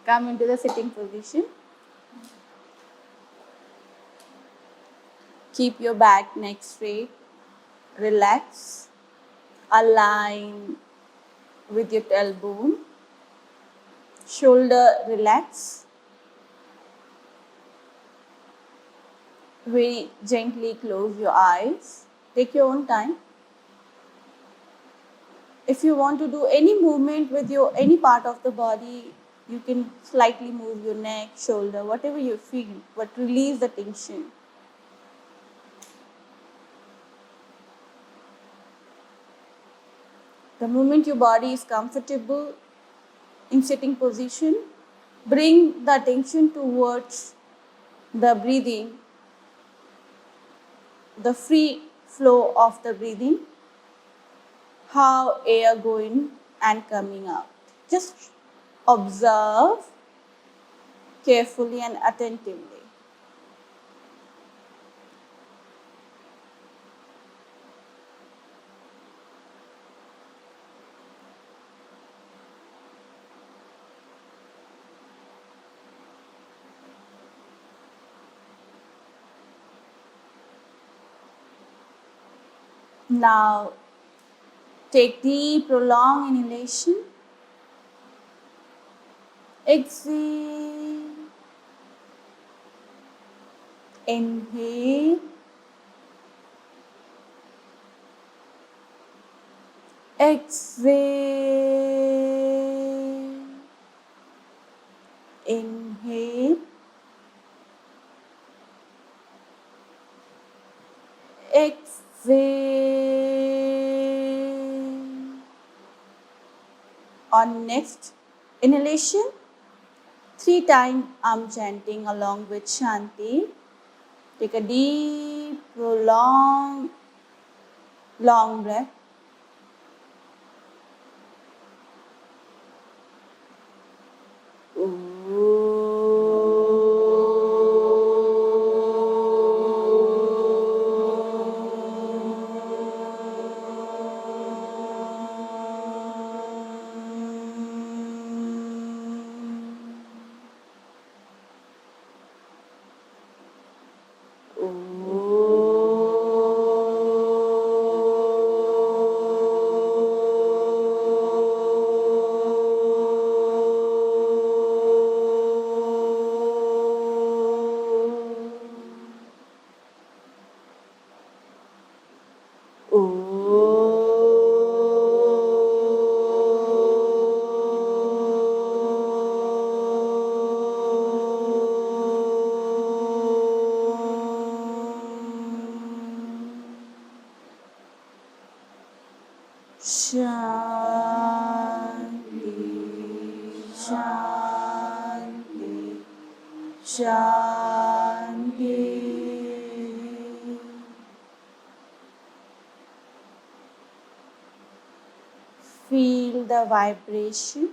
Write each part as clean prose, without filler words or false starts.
Come into the sitting position. Keep your back, neck straight. Relax. Align with your tailbone. Shoulder relax. Very gently close your eyes. Take your own time. If you want to do any movement with your any part of the body, you can slightly move your neck, shoulder, whatever you feel, but release the tension. The moment your body is comfortable in sitting position, bring the attention towards the breathing, the free flow of the breathing, how air going and coming out. Just observe carefully and attentively. Now, take deep, prolonged inhalation. Exhale. Inhale. Exhale. Inhale. Exhale. On next inhalation, 3 times I'm chanting along with Shanti. Take a deep, prolonged, long breath. Shanti, Shanti, Shanti. Feel the vibration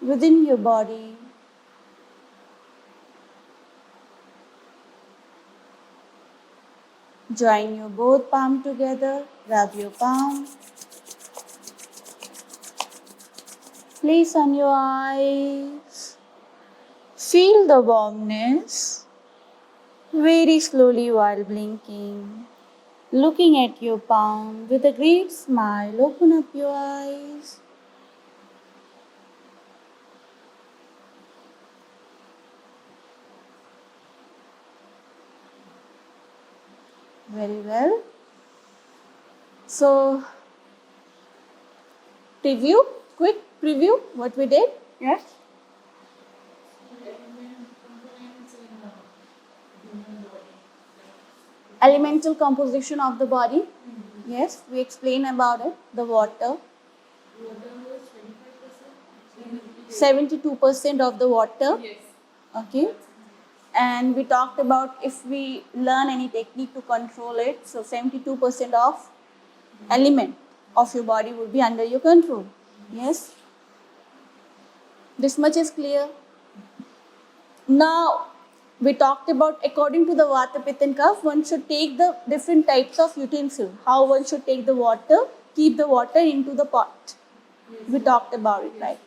within your body. Join your both palms together, rub your palm. Place on your eyes. Feel the warmness very slowly while blinking. Looking at your palm with a great smile, open up your eyes. Very well. So, quick preview what we did. Yes? Elemental composition of the body. Yes, we explain about it. The water. 72% of the water. Okay. And we talked about if we learn any technique to control it, so 72% of element of your body will be under your control. Yes? This much is clear. Now, we talked about according to the Vata, Pitta and Kapha, one should take the different types of utensil. How one should take the water, keep the water into the pot. We talked about it, right?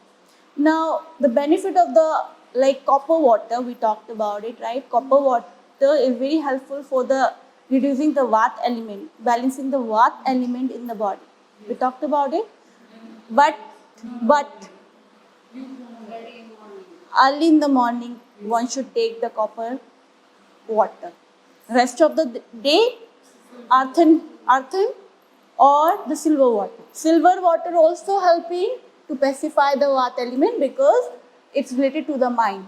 Now, the benefit of the like copper water, we talked about it, right? Copper water is very helpful for the reducing the Vat element, balancing the Vat element in the body. We talked about it, but early in the morning, one should take the copper water. Rest of the day, earthen or the silver water. Silver water also helping to pacify the Vata element because it's related to the mind.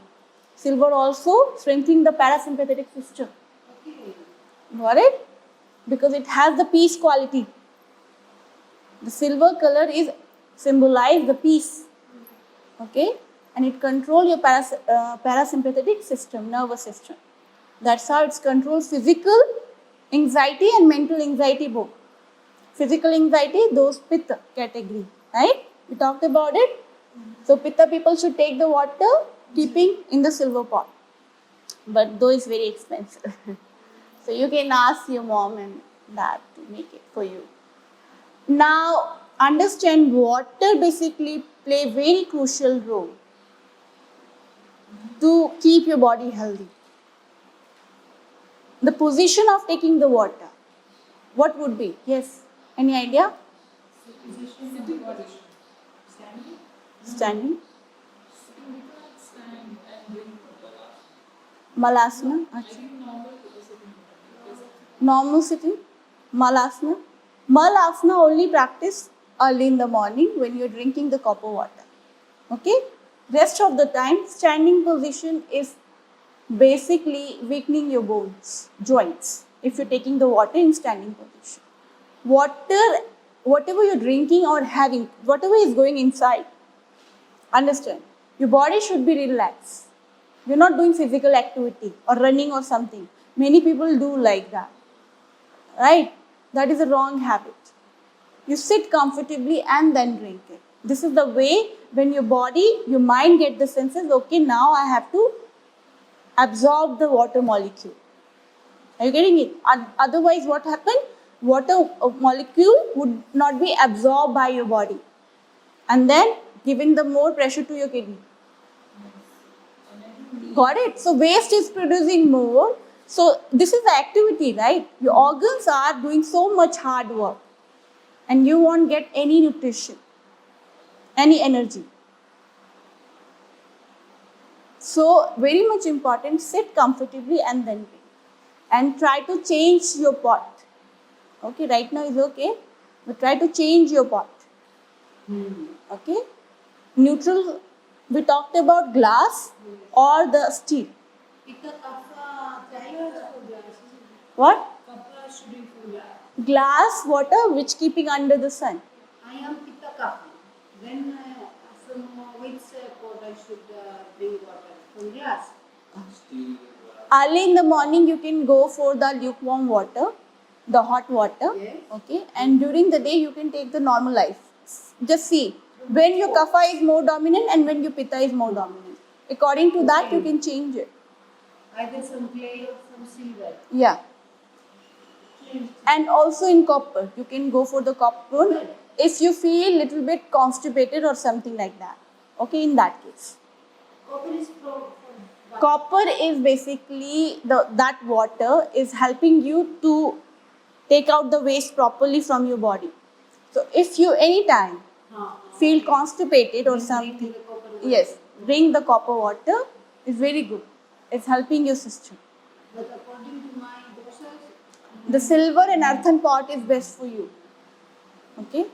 Silver also strengthening the parasympathetic system. Got it? Because it has the peace quality. The silver color is symbolize the peace. Okay? And it controls your parasympathetic system, nervous system. That's how it controls physical anxiety and mental anxiety both. Physical anxiety, those pitta category, right? We talked about it. So pitta people should take the water keeping in the silver pot. But though it's very expensive. So you can ask your mom and dad to make it for you. Now understand water basically play very crucial role to keep your body healthy. The position of taking the water, what would be? Yes, any idea? Standing. Malasana. Normal sitting. Malasana. Malasana only practice early in the morning when you're drinking the copper water. Okay? Rest of the time, standing position is basically weakening your bones, joints, if you're taking the water in standing position. Whatever you're drinking or having, whatever is going inside, understand, your body should be relaxed. You're not doing physical activity or running or something. Many people do like that, right? That is a wrong habit. You sit comfortably and then drink it. This is the way when your body, your mind get the senses, okay, now I have to absorb the water molecule. Are you getting it? Otherwise, what happened? Water molecule would not be absorbed by your body and then giving the more pressure to your kidney. Got it? So waste is producing more. So this is the activity, right? Your organs are doing so much hard work and you won't get any nutrition, any energy. So very much important, sit comfortably and then drink. And try to change your pot. Okay, right now is okay, but try to change your pot. Okay, neutral. We talked about glass or the steel. What? Glass water which keeping under the sun. I am Pitta Kapha. Then from which pot I should drink water? From glass? Early in the morning, you can go for the lukewarm water, the hot water. Yes. Okay, and during the day, you can take the normal life. Just see when your kapha is more dominant and when your pitta is more dominant. According to that, you can change it. Either some clay or some silver. Yeah. And also in copper, you can go for the copper if you feel little bit constipated or something like that. Okay, in that case. Copper is from Copper is basically that water is helping you to take out the waste properly from your body. So if you anytime feel constipated or something, yes, drink the copper water is very good. It's helping your system. But according to my dosas, The silver and earthen pot is best for you. Okay,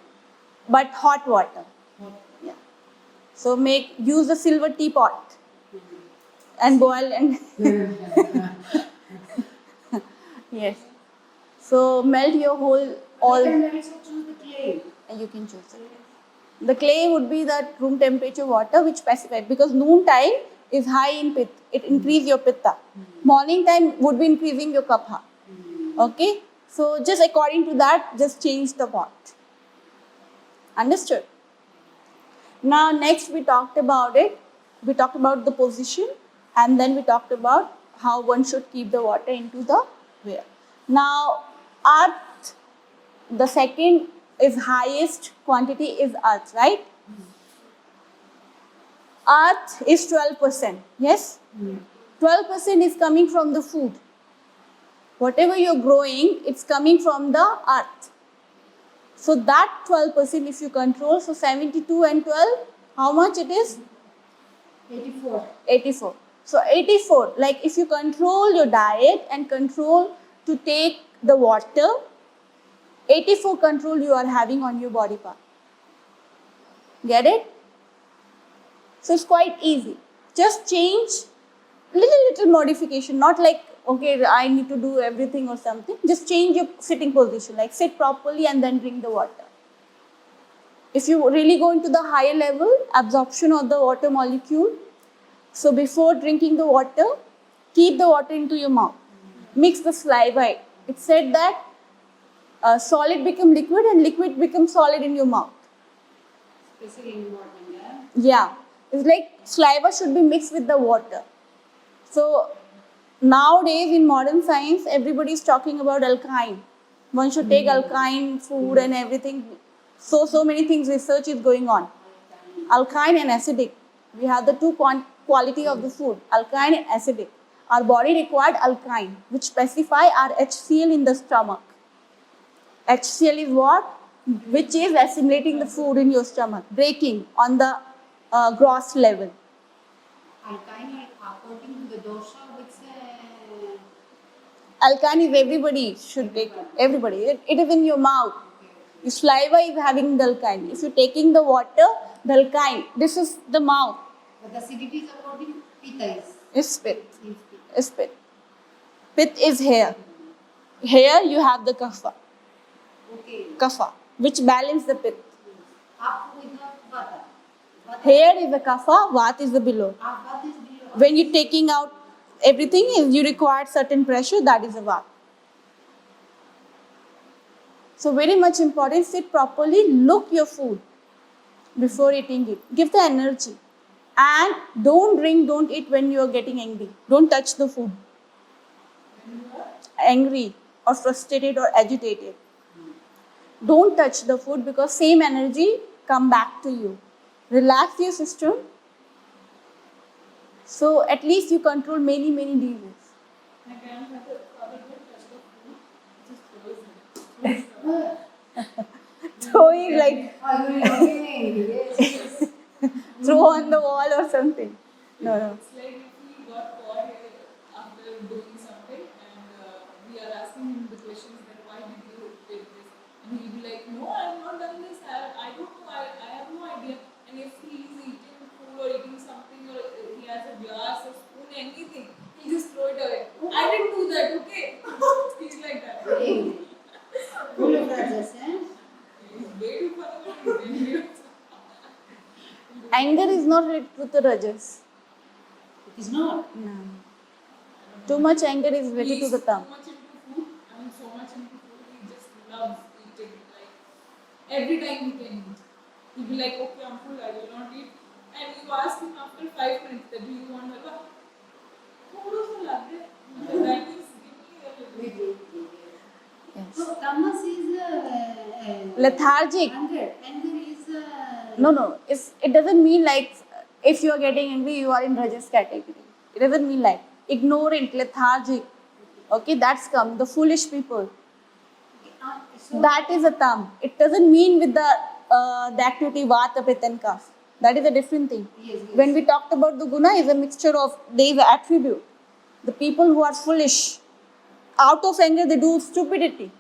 but hot water. Yeah. So use the silver teapot and boil and yes. So melt your whole I can all. also choose the clay. You can choose it. The clay would be that room temperature water which pacifies because noon time is high in pitta. It increase your pitta. Morning time would be increasing your kapha. Okay. So just according to that, just change the pot. Understood? Now next we talked about it. We talked about the position and then we talked about how one should keep the water into the where. Now earth, the second is highest quantity is earth, right? Earth is 12%. Yes? 12% is coming from the food. Whatever you're growing, it's coming from the earth. So that 12% if you control, so 72 and 12, how much it is? 84. 84. So 84, like if you control your diet and control to take the water, 84 control you are having on your body part. Get it? So it's quite easy. Just change little modification, not like, okay, I need to do everything or something. Just change your sitting position, like sit properly and then drink the water. If you really go into the higher level, absorption of the water molecule, so before drinking the water, keep the water into your mouth. Mix the saliva. It said that solid become liquid and liquid becomes solid in your mouth. Especially in morning, yeah? Yeah. It's like saliva should be mixed with the water. So nowadays in modern science, everybody is talking about alkaline. One should take alkaline food and everything. So many things research is going on. Alkaline and acidic. We have the two quality of the food, alkaline and acidic. Our body required alkaline, which specify our HCl in the stomach. HCl is what? Which is assimilating the food in your stomach, breaking on the gross level. Alkaline, according to the dosha, which Alkaline is everybody should take it. Everybody. It is in your mouth. Your saliva is having the alkaline. If you're taking the water, the alkaline. This is the mouth. but the acidity is according to pitta Is spit. is Is spit. Pit is hair. Here you have the kapha. okay. Kapha, which balance the pit. Up with the vata. Vata. Here is the kapha, vat is the below. Vata is below. When you're taking out everything, you require certain pressure, that is a vat. So very much important, sit properly, look your food before eating it. Give the energy. And don't drink, don't eat when you are getting angry. Don't touch the food. Angry or frustrated or agitated. Don't touch the food because same energy come back to you. Relax your system. So at least you control many diseases. My grandmother father would touch the food, just frozen. Throwing like Yes. throw on the wall or something. No. It's like if he got caught here after doing something and we are asking him the questions that why did you take this? And he'll be like, no, I have not done this. I don't know. I have no idea. And if he is eating food or eating something or he has a glass, a spoon, anything, he'll just throw it away. I didn't do that, okay? He's like that. Full of rajas, eh? He's way too funny, but he's very weird. Anger is not related to the rajas. It is not. No. Too much anger is related to the thumb. So much into food. I mean, so much into food. He just loves eating. Like every time he can eat, he'll be like, "Okay, I'm full. I will not eat." And you ask him after 5 minutes that do you want halwa? Thoda sa lag raha hai. That means give me a little. Yes. So tamas is Lethargic. anger. Anger is No. It doesn't mean like if you are getting angry, you are in rajas category. It doesn't mean like ignorant, lethargic. Okay, that's come. The foolish people. so That is a thumb. It doesn't mean with the activity vata, pitta and kapha. That is a different thing. yes. When we talked about the guna, is a mixture of these attribute. The people who are foolish, out of anger, they do stupidity.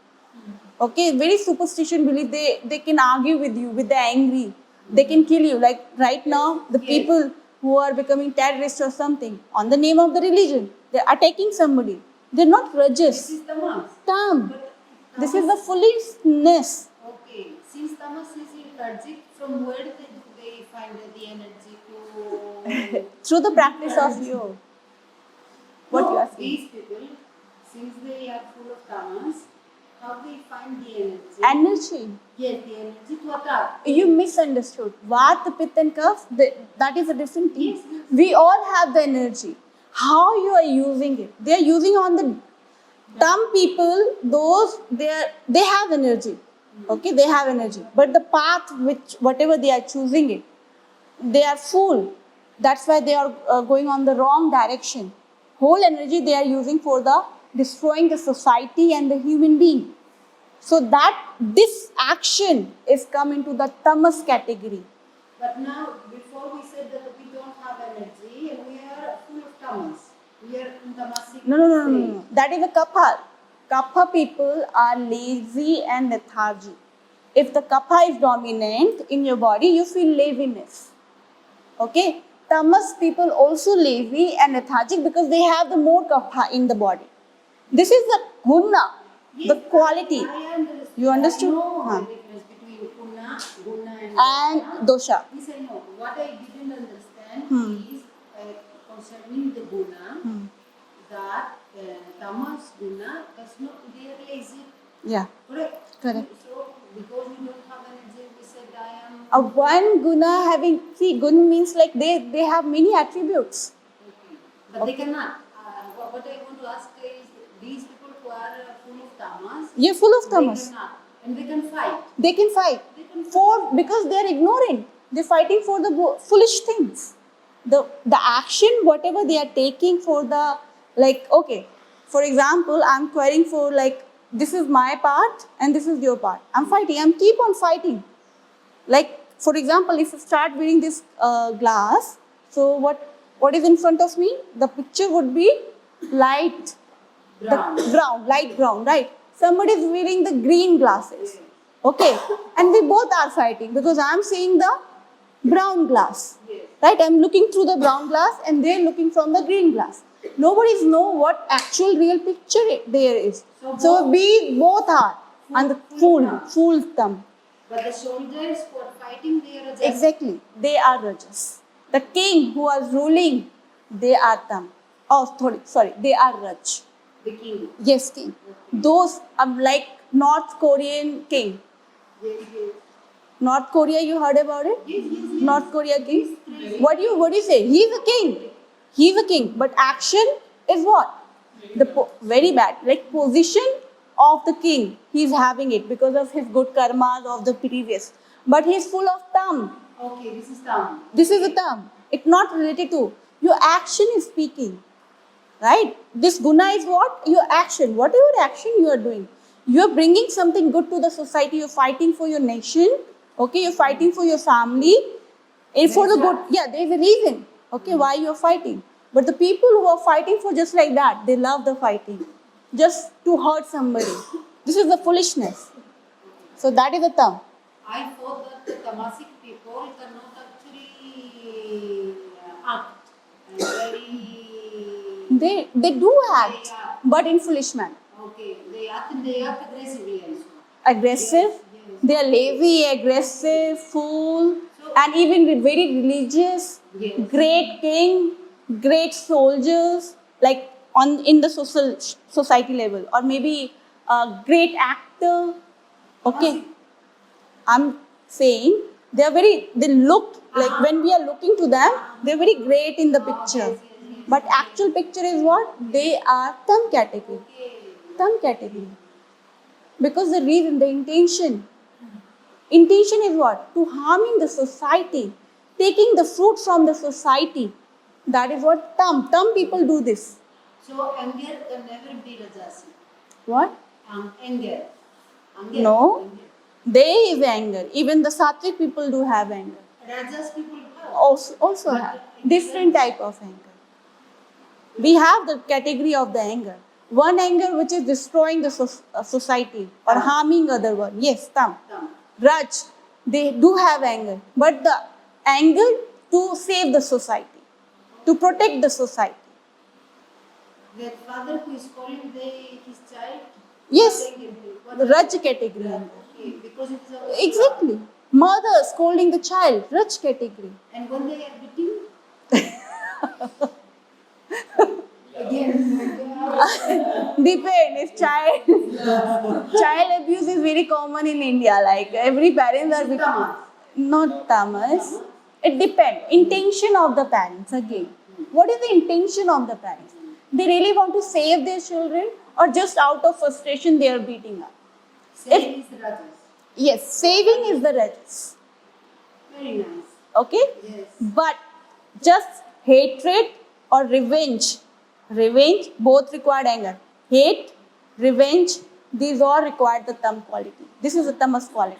Okay, very superstition belief. They can argue with you with the angry. They can kill you. Like right now, the Yes. people who are becoming terrorists or something on the name of the religion, they are attacking somebody. They're not This rajas. is tamas. Thumb. But This is the tamas- foolishness. Okay. Since tamas is lethargic, from where do they find the energy to? Through the practice of yoga. What No, you are saying? These people, since they are full of tamas, how they find the energy? Energy. Yes, the energy to attack. You misunderstood. Vata, pitta and kapha, that is a different thing. Yes, yes. We all have the energy. How you are using it? They are using on the dumb people, those they have energy. Okay, they have energy. But the path which whatever they are choosing it, they are fool. That's why they are going on the wrong direction. Whole energy they are using for the destroying the society and the human being. So that this action is come into the tamas category. But now, before we said that we don't have energy and we are full of tamas. We are in tamasic No. That is a kapha. Kapha people are lazy and lethargy. If the kapha is dominant in your body, you feel laziness. Okay? Tamas people also lazy and lethargic because they have the more kapha in the body. This is the guna, the quality. I understand. You understood? I know Huh. the difference between guna And dosha. This I know. What I didn't understand Hmm. is concerning the guna that tamas guna does not, they are lazy. Yeah. Correct? Correct. So, because we don't have energy, we said I am. One guna having, see, gun means like they have many attributes. Okay. But they cannot. What I want to ask is these people who are full of tamas, You're full of they tamas. cannot. And they can fight. They can fight. They can For because they are ignorant. They're fighting for the foolish things. The action, whatever they are taking for the, like, okay, for example, I'm querying for like, this is my part and this is your part. I'm fighting. I'm keep on fighting. Like, for example, if you start wearing this glass, so what is in front of me? The picture would be light Brown. the brown, light brown, right? Somebody is wearing the green glasses. Okay, and we both are fighting because I'm seeing the brown glass. Yes. Right? I'm looking through the brown glass and they're looking from the green glass. Nobody know what actual real picture there is. So we both are on the full thumb. But the soldiers who are fighting, they are just Exactly. They are Rajas. The king who was ruling, they are Tam. Oh, sorry. They are Raj. the king. Yes, king. Those are like North Korean king. Yes, yes. North Korea, you heard about it? Yes, yes, yes. North Korea king. What do you say? He's a king. He's a king. But action is what? Very bad. Like position of the king. He's having it because of his good karmas of the previous. But he's full of thumb. Okay, this is town. This is a term. It's not related to. Your action is speaking. Right? This guna is what? Your action. Whatever action you are doing. You are bringing something good to the society. You're fighting for your nation. Okay? You're fighting for your family. And for the good. Yeah, there's a reason. Okay? Why you're fighting. But the people who are fighting for just like that, they love the fighting. Just to hurt somebody. This is the foolishness. So that is the term. I thought that the Tamasic people cannot actually act very. They do act. But in foolish manner. Okay, they act aggressively also. Aggressive, they are lazy, aggressive, fool, and even very religious, Yes. great king, great soldiers, like in the society level, or maybe a great actor. Okay, I'm saying they look like when we are looking to them, they're very great in the picture. But actual picture is what? They are thumb category. Thumb category. Because the reason, the intention is what? To harming the society, taking the fruit from the society. That is what thumb people do this. So anger can never be Rajasi. What? Anger. No. Anger. There is anger. Even the sattvic people do have anger. Rajas people have. Also have different type of anger. We have the category of the anger. One anger which is destroying the society or harming other one. Yes, tam. Raj, they do have anger. But the anger to save the society, to protect the society. Their father who is calling his child. Yes, What the Raj category. Okay, because it is our Exactly. Mother scolding the child, Raj category. And when they are beating, again. Depend. If child abuse is very common in India. Like every parents are Tamas. not tamas. It depends. Intention of the parents again. What is the intention of the parents? They really want to save their children, or just out of frustration they are beating up. Same is Rajas. Yes, saving is the Rajas. Very nice. Okay. Yes. But Just hatred or revenge. Revenge both required anger. Hate, revenge, these all require the tam quality. This is the tamas quality.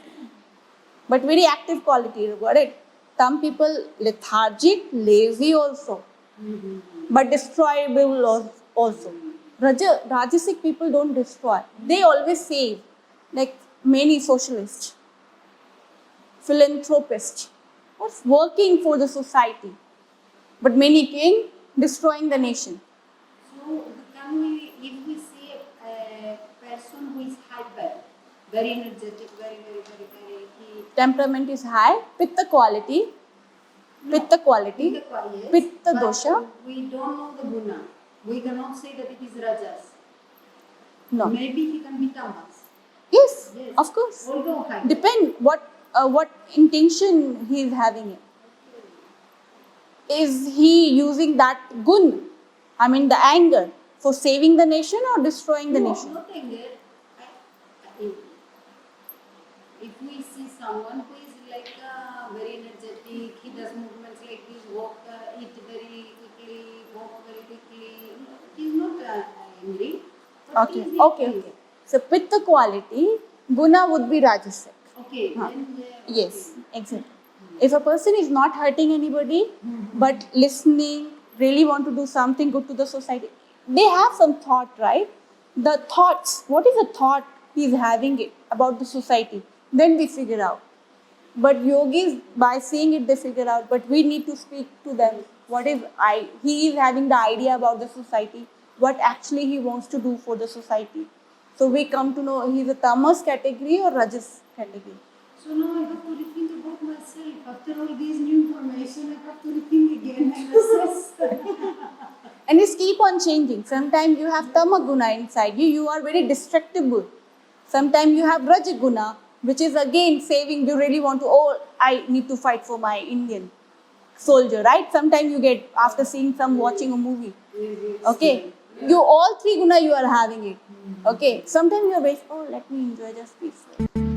But very active quality, you got it? Some people lethargic, lazy also, but destroyable also. Rajasic people don't destroy. They always save, like many socialists, philanthropists, what's working for the society. But many king destroying the nation. So can we, if we see a person who is hyper, very energetic, very, Temperament is high, pitta quality, pitta quality, yes, pitta but dosha. we don't know the guna. We cannot say that it is rajas. No. Maybe he can be tamas. Yes, Yes. of course. Although hyper. Depend what intention he is having it. Is he using that gun? I mean the anger for saving the nation or destroying the No, nation? not anger. If we see someone who is like very energetic, he does movements like this, walk, eat very quickly, walk very quickly. He is not angry. But he Okay, is okay, angry. okay. So pitta quality, guna would be rajasic. Okay. Huh. Then, Yes, exactly. If a person is not hurting anybody, but listening, really want to do something good to the society, they have some thought, right? The thoughts, what is the thought he is having it about the society? Then we figure out. But yogis, by seeing it, they figure out. But we need to speak to them. What is he is having the idea about the society, what actually he wants to do for the society. So we come to know he's a tamas category or rajas category. So now I have to rethink about myself. After all this new information, I have to rethink again and assess. And it's keep on changing. Sometimes you have tamaguna inside you, you are very destructible. Sometimes you have rajaguna, which is again saving, you really want to, oh, I need to fight for my Indian soldier, right? Sometimes you get, after seeing some, watching a movie. Okay? You all three guna you are having it. Okay? Sometimes you are very, oh, let me enjoy just peaceful.